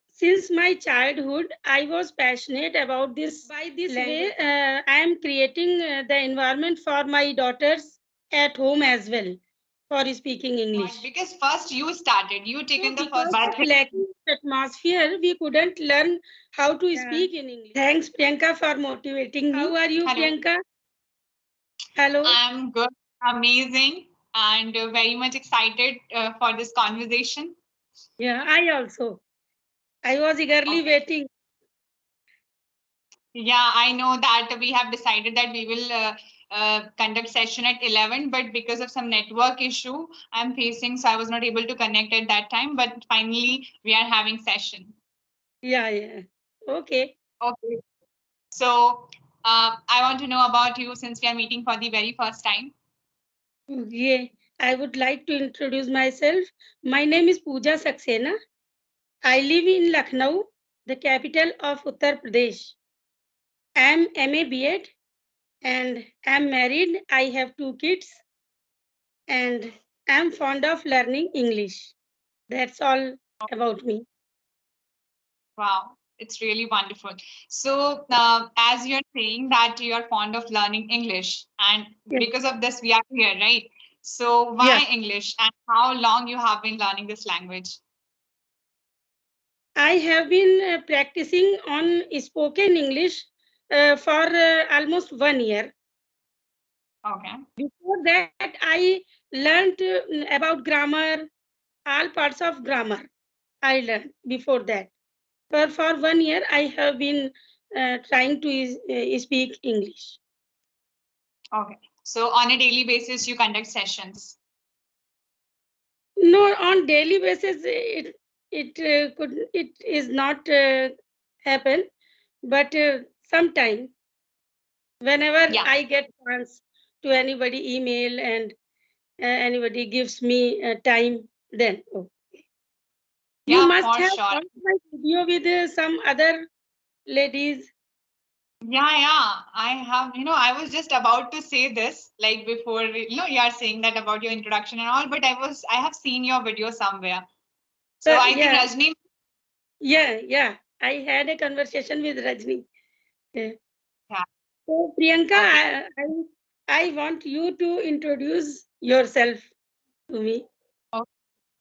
Since my childhood, I was passionate about this. By this way, I am creating the environment for my daughters at home as well for speaking English. Because first you started, you taken the Because first. of lacking atmosphere, we couldn't learn how to speak in English. Thanks, Priyanka, for motivating me. How are you, Hello. Priyanka? Hello. I'm good, amazing, and very much excited for this conversation. Yeah, I also. I was eagerly waiting. Yeah, I know that we have decided that we will conduct session at 11, but because of some network issue I'm facing, so I was not able to connect at that time. But finally, we are having session. Yeah. Okay. Okay. So I want to know about you since we are meeting for the very first time. Yeah, I would like to introduce myself. My name is Pooja Saxena. I live in Lucknow, the capital of Uttar Pradesh. I am MA B.Ed and I am married. I have 2 kids and I am fond of learning English. That's all about me. Wow, it's really wonderful. So, as you're saying that you are fond of learning English, and Yeah. because of this, we are here, right? So, why English, and how long you have been learning this language? I have been practicing on spoken English for almost 1 year. Okay. Before that, I learned about grammar, all parts of grammar. I learned before that. For 1 year, I have been trying to speak English. Okay. So, on a daily basis, you conduct sessions. No, on daily basis, it is not happen, but sometime whenever I get chance to anybody email and anybody gives me time, then you must have watched my video with some other ladies. Yeah, I have. I was just about to say this, like before, you are saying that about your introduction and all, but I have seen your video somewhere. So I think Rajni. Yeah. I had a conversation with Rajni. Yeah. Yeah. So Priyanka, I want you to introduce yourself to me. Oh,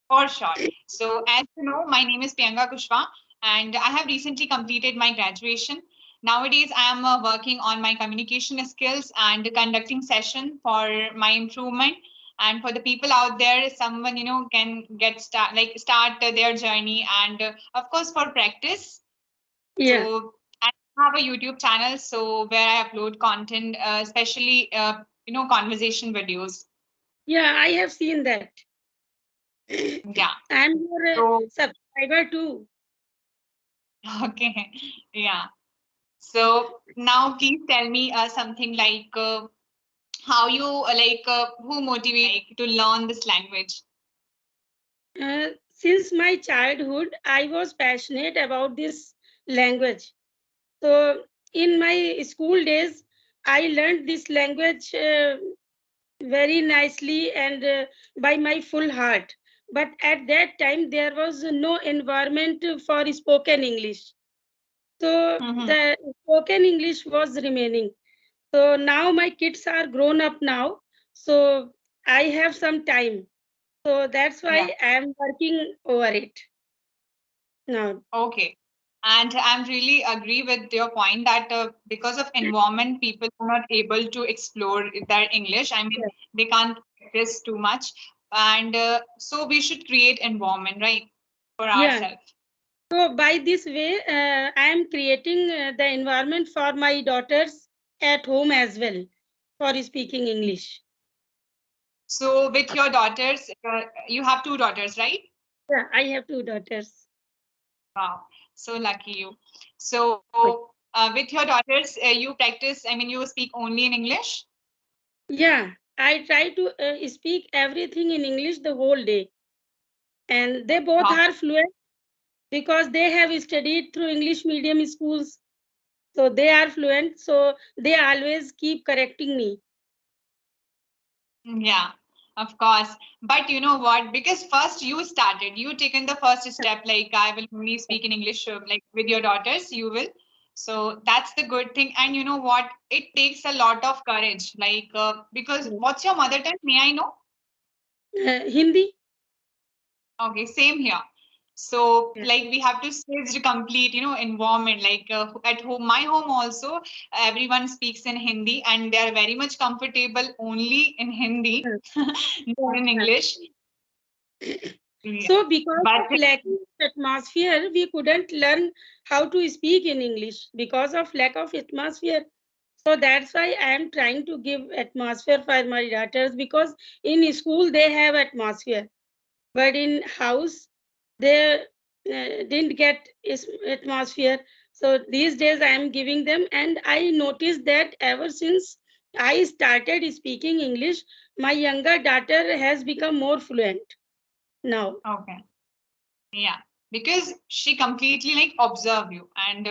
for sure. So, as you know, my name is Priyanka Kushwah, and I have recently completed my graduation. Nowadays, I am working on my communication skills and conducting session for my improvement. And for the people out there, someone can start their journey, and of course for practice. Yeah. So I have a YouTube channel, so where I upload content, especially conversation videos. Yeah, I have seen that. Yeah. I'm your subscriber too. Okay. Yeah. So now please tell me something like how you who motivate to learn this language? Since my childhood, I was passionate about this language. So in my school days, I learned this language very nicely and by my full heart. But at that time, there was no environment for spoken English. So the spoken English was remaining. So now my kids are grown up now. So I have some time. So that's why I am working over it now. Okay. And I'm really agree with your point that because of environment, people are not able to explore their English. I mean, they can't practice too much. And so we should create environment, right, for ourselves. So by this way, I am creating the environment for my daughters at home as well for speaking English. So with your daughters, you have 2 daughters, right? Yeah, I have 2 daughters. Wow, so lucky you. So with your daughters, you practice, I mean, you speak only in English? Yeah, I try to speak everything in English the whole day. And they both are fluent because they have studied through English medium schools. So they are fluent. So they always keep correcting me. Yeah. Of course. But you know what? Because first you started, you taken the first step, like I will only speak in English, like with your daughters, you will. So that's the good thing. And you know what? It takes a lot of courage. Like, because what's your mother tongue? May I know? Hindi. Okay, same here. So, Yeah. like, we have to switch the complete, environment. Like, at home, my home also, everyone speaks in Hindi, and they are very much comfortable only in Hindi, not in Yeah. English. Yeah. So, because But of lacking atmosphere, we couldn't learn how to speak in English because of lack of atmosphere. So that's why I am trying to give atmosphere for my daughters, because in school they have atmosphere, but in house they didn't get atmosphere. So these days I am giving them, and I noticed that ever since I started speaking English, my younger daughter has become more fluent now. okay, yeah, because she completely like observe you, and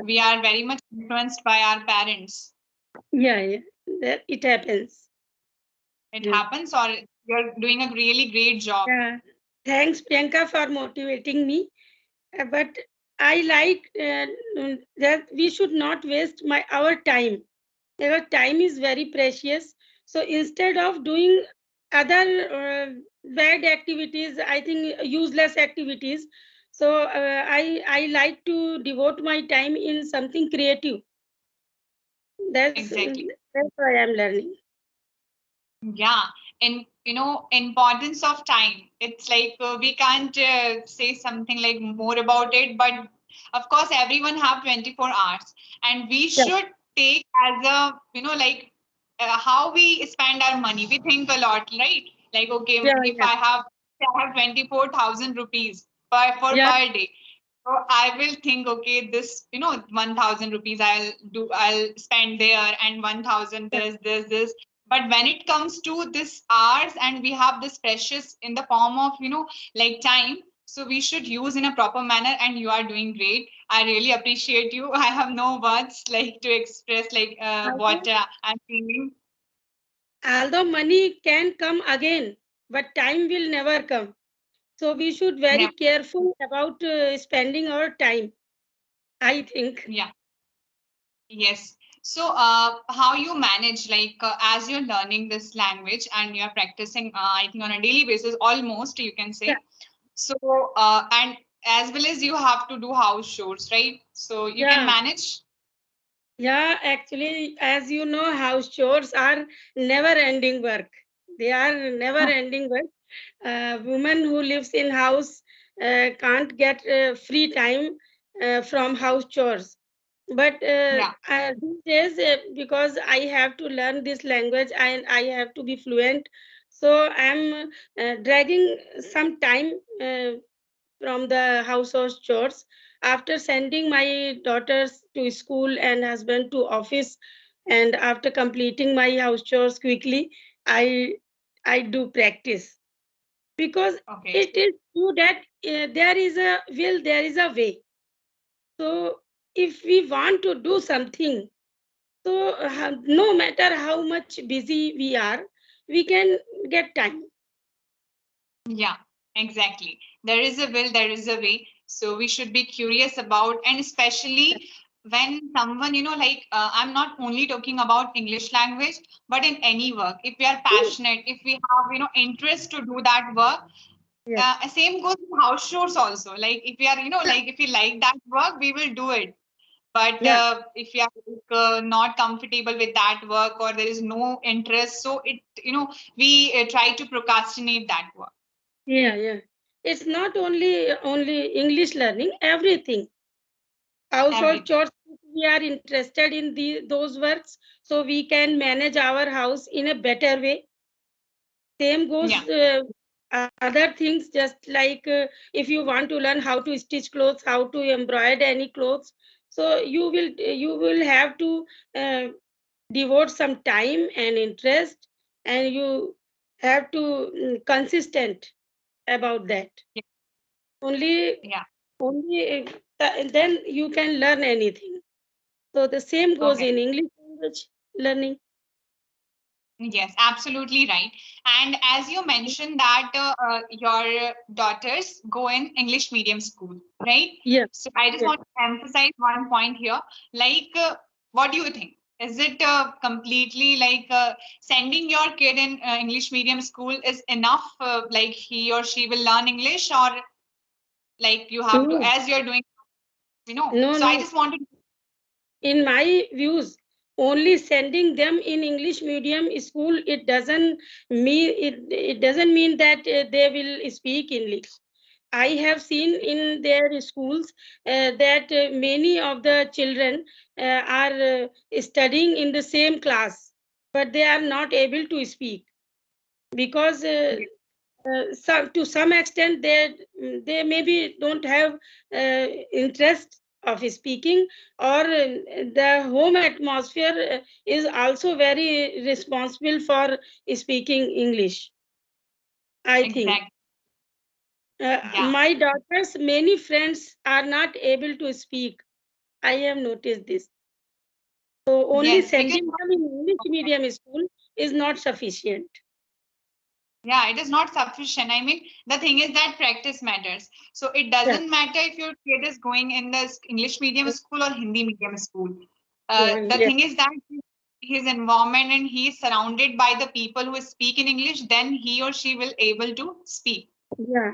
we are very much influenced by our parents. Yeah, yeah, that it happens. It Yeah. happens, or you're doing a really great job. Yeah. Thanks, Priyanka, for motivating me. But I like that we should not waste our time. Our time is very precious. So instead of doing other bad activities, I think useless activities. So I like to devote my time in something creative. That's Exactly. that's why I'm learning. Yeah, and importance of time. It's like we can't say something like more about it, but of course, everyone have 24 hours, and we Yeah, should take as a like how we spend our money. We think a lot, right? Like, okay, yeah, if yeah, I have 24,000 rupees yeah, per day. So I will think, okay, this 1,000 rupees I'll spend there, and 1,000 yeah. this. But when it comes to this hours, and we have this precious in the form of like time, so we should use in a proper manner. And you are doing great. I really appreciate you. I have no words like to express like what Although, I'm feeling. although money can come again, but time will never come. So we should very Never. careful about spending our time, I think. Yeah. Yes. So, how you manage, like, as you're learning this language and you're practicing, I think on a daily basis, almost you can Yeah, say. So, and as well as you have to do house chores, right? So you can yeah, manage. yeah. Actually, as you know, house chores are never-ending work. They are never-ending work. Woman who lives in house can't get free time from house chores. But Yeah. these days, because I have to learn this language and I have to be fluent, so I'm dragging some time from the household chores. After sending my daughters to school and husband to office, and after completing my house chores quickly, I I do practice, because Okay. it is true that there is a will, there is a way. So if we want to do something, so no matter how much busy we are, we can get time. Yeah, exactly. There is a will, there is a way. So we should be curious about, and especially when someone, like I'm not only talking about English language, but in any work. If we are passionate, if we have, interest to do that work, Yes. same goes with house chores also. Like if we are, like if we like that work, we will do it. But Yeah. if you are like, not comfortable with that work, or there is no interest, so we try to procrastinate that work. Yeah, yeah. It's not only English learning, everything. Household Everything. chores, if we are interested in those works, so we can manage our house in a better way. Same Yeah. goes other things, just like if you want to learn how to stitch clothes, how to embroider any clothes, so you will have to uh, devote some time and interest, and you have to consistent about that. Yeah. Only Yeah. then you can learn anything. So the same goes Okay. in English language learning. Yes, absolutely right. And as you mentioned that your daughters go in English medium school, right? Yeah, So I just yeah. want to emphasize one point here. Like, what do you think? Is it completely like sending your kid in English medium school is enough? Like he or she will learn English, or like you have to, No, as you're doing, you know. no, So I no. just want to, In my views, only sending them in English medium school, it doesn't mean that they will speak English. I have seen in their schools that many of the children are studying in the same class, but they are not able to speak because to some extent they maybe don't have interest of speaking, or the home atmosphere is also very responsible for speaking English, I think. exact, yeah. My daughter's many friends are not able to speak. I have noticed this. So only Yes, because sending them in English medium school is not sufficient. yeah, it is not sufficient. I mean, the thing is that practice matters. So it Yeah, doesn't matter if your kid is going in the English medium school or Hindi medium school. The yeah, thing is that his environment and he is surrounded by the people who speak in English, then he or she will able to speak. yeah.